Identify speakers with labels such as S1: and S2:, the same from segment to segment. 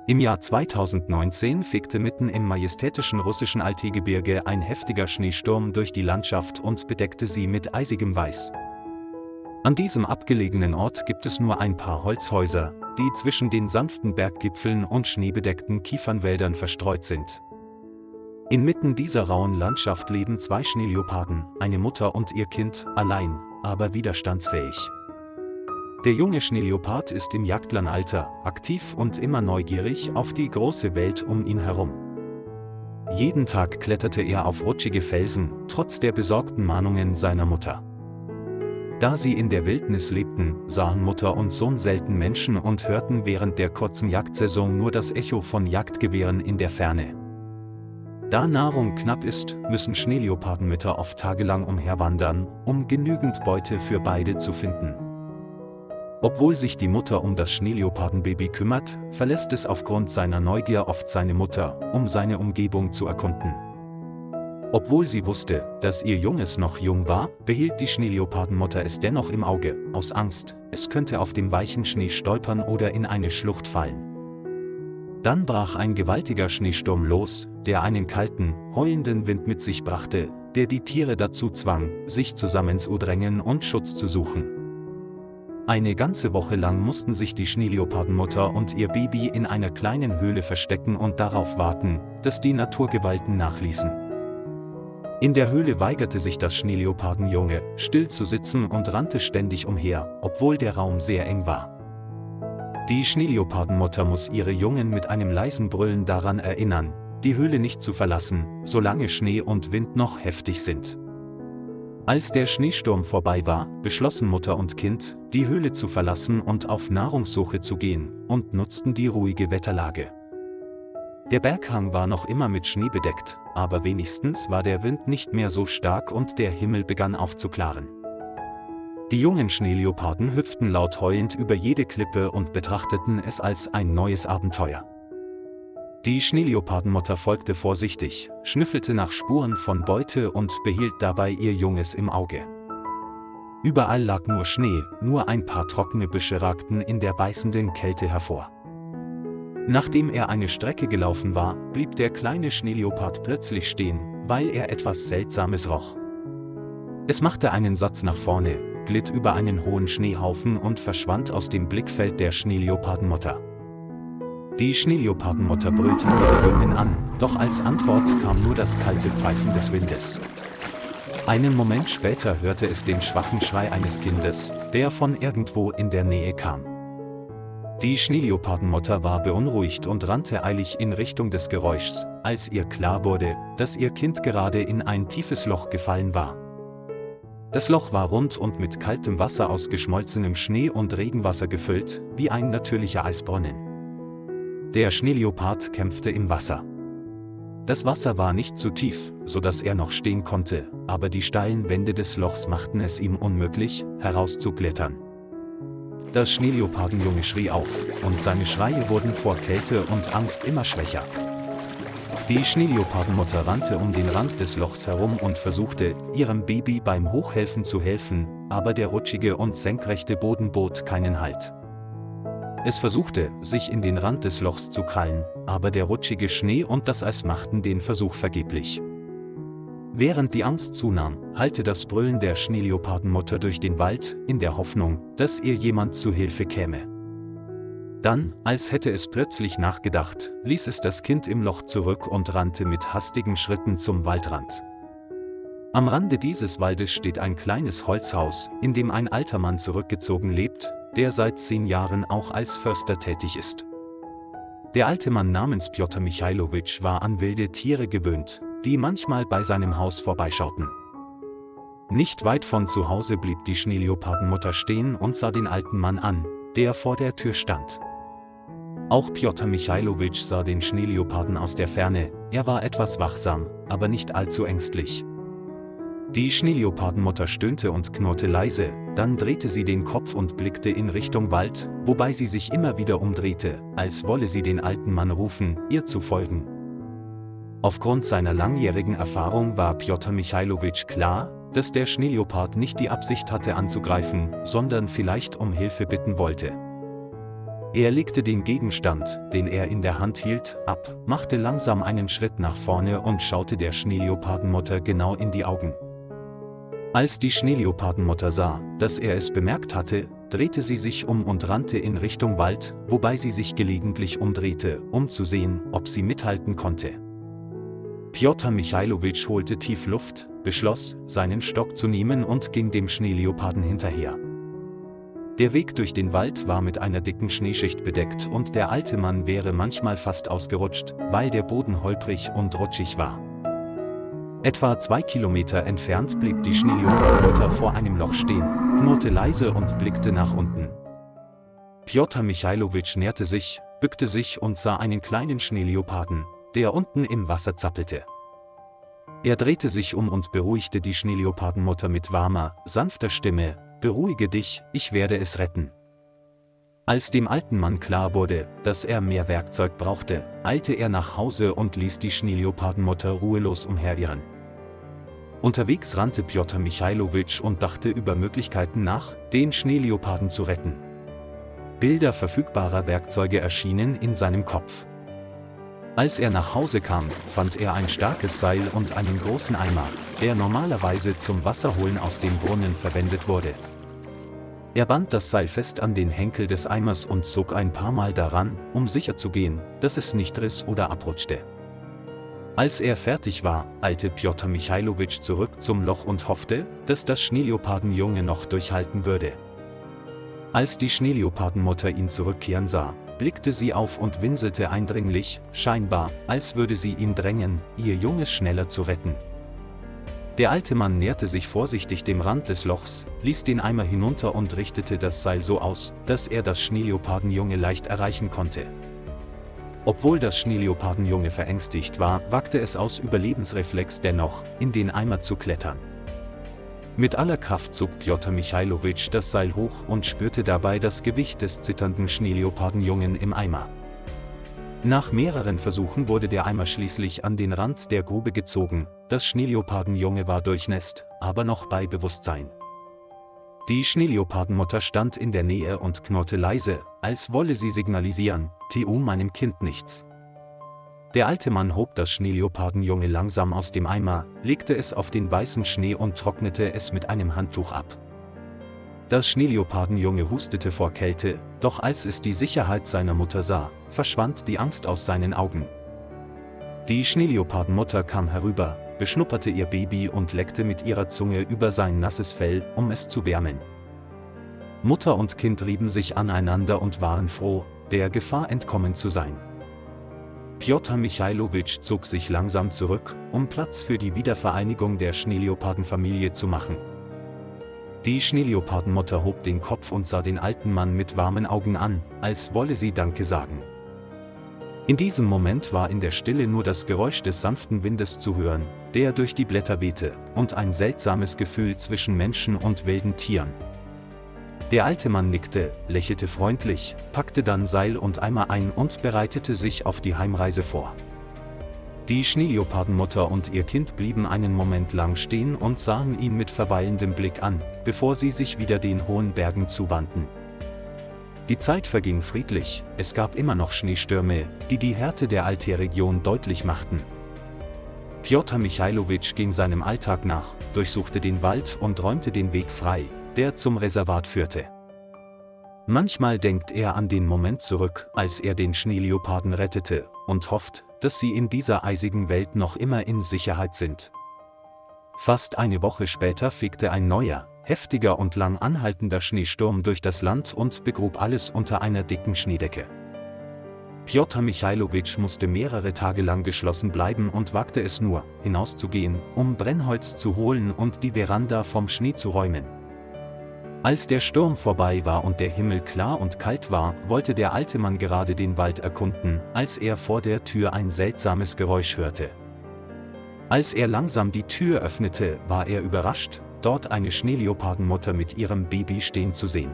S1: Im Jahr 2019 fegte mitten im majestätischen russischen Altegebirge ein heftiger Schneesturm durch die Landschaft und bedeckte sie mit eisigem Weiß. An diesem abgelegenen Ort gibt es nur ein paar Holzhäuser, die zwischen den sanften Berggipfeln und schneebedeckten Kiefernwäldern verstreut sind. Inmitten dieser rauen Landschaft leben zwei Schneeleoparden, eine Mutter und ihr Kind, allein, aber widerstandsfähig. Der junge Schneeleopard ist im Jagdlernalter, aktiv und immer neugierig auf die große Welt um ihn herum. Jeden Tag kletterte er auf rutschige Felsen, trotz der besorgten Mahnungen seiner Mutter. Da sie in der Wildnis lebten, sahen Mutter und Sohn selten Menschen und hörten während der kurzen Jagdsaison nur das Echo von Jagdgewehren in der Ferne. Da Nahrung knapp ist, müssen Schneeleopardenmütter oft tagelang umherwandern, um genügend Beute für beide zu finden. Obwohl sich die Mutter um das Schneeleopardenbaby kümmert, verlässt es aufgrund seiner Neugier oft seine Mutter, um seine Umgebung zu erkunden. Obwohl sie wusste, dass ihr Junges noch jung war, behielt die Schneeleopardenmutter es dennoch im Auge, aus Angst, es könnte auf dem weichen Schnee stolpern oder in eine Schlucht fallen. Dann brach ein gewaltiger Schneesturm los, der einen kalten, heulenden Wind mit sich brachte, der die Tiere dazu zwang, sich zusammenzudrängen und Schutz zu suchen. Eine ganze Woche lang mussten sich die Schneeleopardenmutter und ihr Baby in einer kleinen Höhle verstecken und darauf warten, dass die Naturgewalten nachließen. In der Höhle weigerte sich das Schneeleopardenjunge, still zu sitzen und rannte ständig umher, obwohl der Raum sehr eng war. Die Schneeleopardenmutter muss ihre Jungen mit einem leisen Brüllen daran erinnern, die Höhle nicht zu verlassen, solange Schnee und Wind noch heftig sind. Als der Schneesturm vorbei war, beschlossen Mutter und Kind, die Höhle zu verlassen und auf Nahrungssuche zu gehen, und nutzten die ruhige Wetterlage. Der Berghang war noch immer mit Schnee bedeckt, aber wenigstens war der Wind nicht mehr so stark und der Himmel begann aufzuklaren. Die jungen Schneeleoparden hüpften laut heulend über jede Klippe und betrachteten es als ein neues Abenteuer. Die Schneeleopardenmutter folgte vorsichtig, schnüffelte nach Spuren von Beute und behielt dabei ihr Junges im Auge. Überall lag nur Schnee, nur ein paar trockene Büsche ragten in der beißenden Kälte hervor. Nachdem er eine Strecke gelaufen war, blieb der kleine Schneeleopard plötzlich stehen, weil er etwas Seltsames roch. Es machte einen Satz nach vorne, glitt über einen hohen Schneehaufen und verschwand aus dem Blickfeld der Schneeleopardenmutter. Die Schneeleopardenmutter brüllte ihre Jungen an, doch als Antwort kam nur das kalte Pfeifen des Windes. Einen Moment später hörte es den schwachen Schrei eines Kindes, der von irgendwo in der Nähe kam. Die Schneeleopardenmutter war beunruhigt und rannte eilig in Richtung des Geräuschs, als ihr klar wurde, dass ihr Kind gerade in ein tiefes Loch gefallen war. Das Loch war rund und mit kaltem Wasser aus geschmolzenem Schnee und Regenwasser gefüllt, wie ein natürlicher Eisbrunnen. Der Schneeleopard kämpfte im Wasser. Das Wasser war nicht zu tief, sodass er noch stehen konnte, aber die steilen Wände des Lochs machten es ihm unmöglich, herauszuklettern. Das Schneeleopardenjunge schrie auf, und seine Schreie wurden vor Kälte und Angst immer schwächer. Die Schneeleopardenmutter rannte um den Rand des Lochs herum und versuchte, ihrem Baby beim Hochhelfen zu helfen, aber der rutschige und senkrechte Boden bot keinen Halt. Es versuchte, sich in den Rand des Lochs zu krallen, aber der rutschige Schnee und das Eis machten den Versuch vergeblich. Während die Angst zunahm, hallte das Brüllen der Schneeleopardenmutter durch den Wald, in der Hoffnung, dass ihr jemand zu Hilfe käme. Dann, als hätte es plötzlich nachgedacht, ließ es das Kind im Loch zurück und rannte mit hastigen Schritten zum Waldrand. Am Rande dieses Waldes steht ein kleines Holzhaus, in dem ein alter Mann zurückgezogen lebt, der seit 10 Jahren auch als Förster tätig ist. Der alte Mann namens Pjotr Michailowitsch war an wilde Tiere gewöhnt, die manchmal bei seinem Haus vorbeischauten. Nicht weit von zu Hause blieb die Schneeleopardenmutter stehen und sah den alten Mann an, der vor der Tür stand. Auch Pjotr Michailowitsch sah den Schneeleoparden aus der Ferne, er war etwas wachsam, aber nicht allzu ängstlich. Die Schneeleopardenmutter stöhnte und knurrte leise, dann drehte sie den Kopf und blickte in Richtung Wald, wobei sie sich immer wieder umdrehte, als wolle sie den alten Mann rufen, ihr zu folgen. Aufgrund seiner langjährigen Erfahrung war Pjotr Michailowitsch klar, dass der Schneeleopard nicht die Absicht hatte anzugreifen, sondern vielleicht um Hilfe bitten wollte. Er legte den Gegenstand, den er in der Hand hielt, ab, machte langsam einen Schritt nach vorne und schaute der Schneeleopardenmutter genau in die Augen. Als die Schneeleopardenmutter sah, dass er es bemerkt hatte, drehte sie sich um und rannte in Richtung Wald, wobei sie sich gelegentlich umdrehte, um zu sehen, ob sie mithalten konnte. Pjotr Michailowitsch holte tief Luft, beschloss, seinen Stock zu nehmen und ging dem Schneeleoparden hinterher. Der Weg durch den Wald war mit einer dicken Schneeschicht bedeckt und der alte Mann wäre manchmal fast ausgerutscht, weil der Boden holprig und rutschig war. Etwa 2 Kilometer entfernt blieb die Schneeleopardenmutter vor einem Loch stehen, knurrte leise und blickte nach unten. Pjotr Michailowitsch näherte sich, bückte sich und sah einen kleinen Schneeleoparden, der unten im Wasser zappelte. Er drehte sich um und beruhigte die Schneeleopardenmutter mit warmer, sanfter Stimme: „Beruhige dich, ich werde es retten." Als dem alten Mann klar wurde, dass er mehr Werkzeug brauchte, eilte er nach Hause und ließ die Schneeleopardenmutter ruhelos umherirren. Unterwegs rannte Pjotr Michailowitsch und dachte über Möglichkeiten nach, den Schneeleoparden zu retten. Bilder verfügbarer Werkzeuge erschienen in seinem Kopf. Als er nach Hause kam, fand er ein starkes Seil und einen großen Eimer, der normalerweise zum Wasserholen aus dem Brunnen verwendet wurde. Er band das Seil fest an den Henkel des Eimers und zog ein paar Mal daran, um sicherzugehen, dass es nicht riss oder abrutschte. Als er fertig war, eilte Pjotr Michailowitsch zurück zum Loch und hoffte, dass das Schneeleopardenjunge noch durchhalten würde. Als die Schneeleopardenmutter ihn zurückkehren sah, blickte sie auf und winselte eindringlich, scheinbar, als würde sie ihn drängen, ihr Junges schneller zu retten. Der alte Mann näherte sich vorsichtig dem Rand des Lochs, ließ den Eimer hinunter und richtete das Seil so aus, dass er das Schneeleopardenjunge leicht erreichen konnte. Obwohl das Schneeleopardenjunge verängstigt war, wagte es aus Überlebensreflex dennoch, in den Eimer zu klettern. Mit aller Kraft zog Pjotr Michailowitsch das Seil hoch und spürte dabei das Gewicht des zitternden Schneeleopardenjungen im Eimer. Nach mehreren Versuchen wurde der Eimer schließlich an den Rand der Grube gezogen, das Schneeleopardenjunge war durchnässt, aber noch bei Bewusstsein. Die Schneeleopardenmutter stand in der Nähe und knurrte leise, als wolle sie signalisieren: „Tu meinem Kind nichts." Der alte Mann hob das Schneeleopardenjunge langsam aus dem Eimer, legte es auf den weißen Schnee und trocknete es mit einem Handtuch ab. Das Schneeleopardenjunge hustete vor Kälte, doch als es die Sicherheit seiner Mutter sah, verschwand die Angst aus seinen Augen. Die Schneeleopardenmutter kam herüber, beschnupperte ihr Baby und leckte mit ihrer Zunge über sein nasses Fell, um es zu wärmen. Mutter und Kind rieben sich aneinander und waren froh, der Gefahr entkommen zu sein. Pjotr Michailowitsch zog sich langsam zurück, um Platz für die Wiedervereinigung der Schneeleopardenfamilie zu machen. Die Schneeleopardenmutter hob den Kopf und sah den alten Mann mit warmen Augen an, als wolle sie Danke sagen. In diesem Moment war in der Stille nur das Geräusch des sanften Windes zu hören, der durch die Blätter wehte, und ein seltsames Gefühl zwischen Menschen und wilden Tieren. Der alte Mann nickte, lächelte freundlich, packte dann Seil und Eimer ein und bereitete sich auf die Heimreise vor. Die Schneeleopardenmutter und ihr Kind blieben einen Moment lang stehen und sahen ihn mit verweilendem Blick an, bevor sie sich wieder den hohen Bergen zuwandten. Die Zeit verging friedlich, es gab immer noch Schneestürme, die die Härte der Altairegion deutlich machten. Pjotr Michailowitsch ging seinem Alltag nach, durchsuchte den Wald und räumte den Weg frei, der zum Reservat führte. Manchmal denkt er an den Moment zurück, als er den Schneeleoparden rettete, und hofft, dass sie in dieser eisigen Welt noch immer in Sicherheit sind. Fast eine Woche später fegte ein neuer, heftiger und lang anhaltender Schneesturm durch das Land und begrub alles unter einer dicken Schneedecke. Pjotr Michailowitsch musste mehrere Tage lang geschlossen bleiben und wagte es nur, hinauszugehen, um Brennholz zu holen und die Veranda vom Schnee zu räumen. Als der Sturm vorbei war und der Himmel klar und kalt war, wollte der alte Mann gerade den Wald erkunden, als er vor der Tür ein seltsames Geräusch hörte. Als er langsam die Tür öffnete, war er überrascht, dort eine Schneeleopardenmutter mit ihrem Baby stehen zu sehen.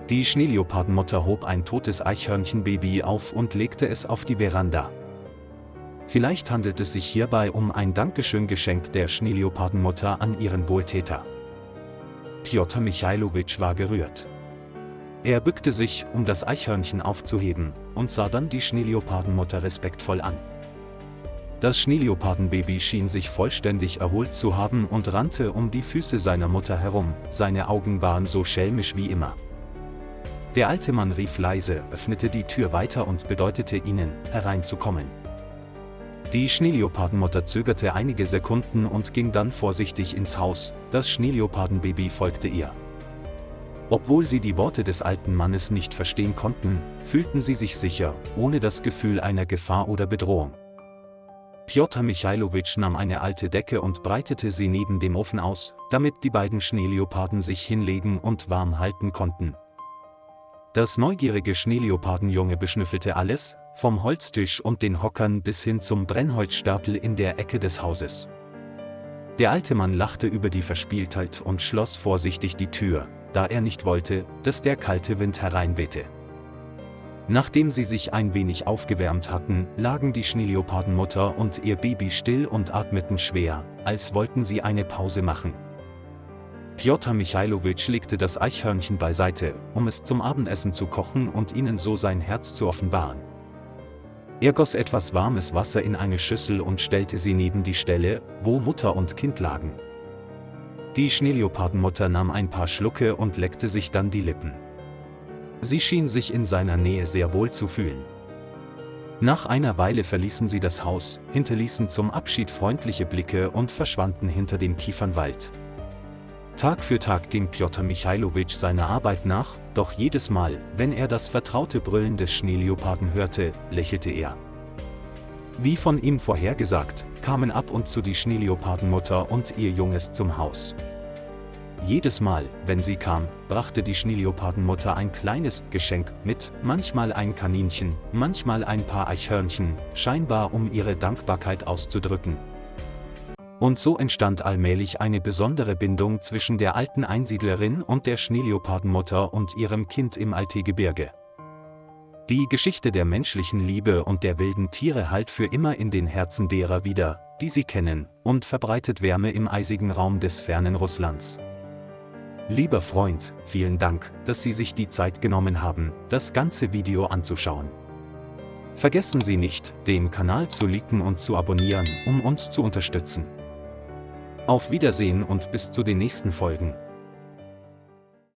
S1: Die Schneeleopardenmutter hob ein totes Eichhörnchenbaby auf und legte es auf die Veranda. Vielleicht handelt es sich hierbei um ein Dankeschön-Geschenk der Schneeleopardenmutter an ihren Wohltäter. Pjotr Michailowitsch war gerührt. Er bückte sich, um das Eichhörnchen aufzuheben, und sah dann die Schneeleopardenmutter respektvoll an. Das Schneeleopardenbaby schien sich vollständig erholt zu haben und rannte um die Füße seiner Mutter herum, seine Augen waren so schelmisch wie immer. Der alte Mann rief leise, öffnete die Tür weiter und bedeutete ihnen, hereinzukommen. Die Schneeleopardenmutter zögerte einige Sekunden und ging dann vorsichtig ins Haus, das Schneeleopardenbaby folgte ihr. Obwohl sie die Worte des alten Mannes nicht verstehen konnten, fühlten sie sich sicher, ohne das Gefühl einer Gefahr oder Bedrohung. Pjotr Michailowitsch nahm eine alte Decke und breitete sie neben dem Ofen aus, damit die beiden Schneeleoparden sich hinlegen und warm halten konnten. Das neugierige Schneeleopardenjunge beschnüffelte alles, vom Holztisch und den Hockern bis hin zum Brennholzstapel in der Ecke des Hauses. Der alte Mann lachte über die Verspieltheit und schloss vorsichtig die Tür, da er nicht wollte, dass der kalte Wind hereinwehte. Nachdem sie sich ein wenig aufgewärmt hatten, lagen die Schneeleopardenmutter und ihr Baby still und atmeten schwer, als wollten sie eine Pause machen. Pjotr Michailowitsch legte das Eichhörnchen beiseite, um es zum Abendessen zu kochen und ihnen so sein Herz zu offenbaren. Er goss etwas warmes Wasser in eine Schüssel und stellte sie neben die Stelle, wo Mutter und Kind lagen. Die Schneeleopardenmutter nahm ein paar Schlucke und leckte sich dann die Lippen. Sie schien sich in seiner Nähe sehr wohl zu fühlen. Nach einer Weile verließen sie das Haus, hinterließen zum Abschied freundliche Blicke und verschwanden hinter dem Kiefernwald. Tag für Tag ging Pjotr Michailowitsch seiner Arbeit nach, doch jedes Mal, wenn er das vertraute Brüllen des Schneeleoparden hörte, lächelte er. Wie von ihm vorhergesagt, kamen ab und zu die Schneeleopardenmutter und ihr Junges zum Haus. Jedes Mal, wenn sie kam, brachte die Schneeleopardenmutter ein kleines Geschenk mit, manchmal ein Kaninchen, manchmal ein paar Eichhörnchen, scheinbar um ihre Dankbarkeit auszudrücken. Und so entstand allmählich eine besondere Bindung zwischen der alten Einsiedlerin und der Schneeleopardenmutter und ihrem Kind im Altegebirge. Die Geschichte der menschlichen Liebe und der wilden Tiere hallt für immer in den Herzen derer wieder, die sie kennen, und verbreitet Wärme im eisigen Raum des fernen Russlands. Lieber Freund, vielen Dank, dass Sie sich die Zeit genommen haben, das ganze Video anzuschauen. Vergessen Sie nicht, den Kanal zu liken und zu abonnieren, um uns zu unterstützen. Auf Wiedersehen und bis zu den nächsten Folgen.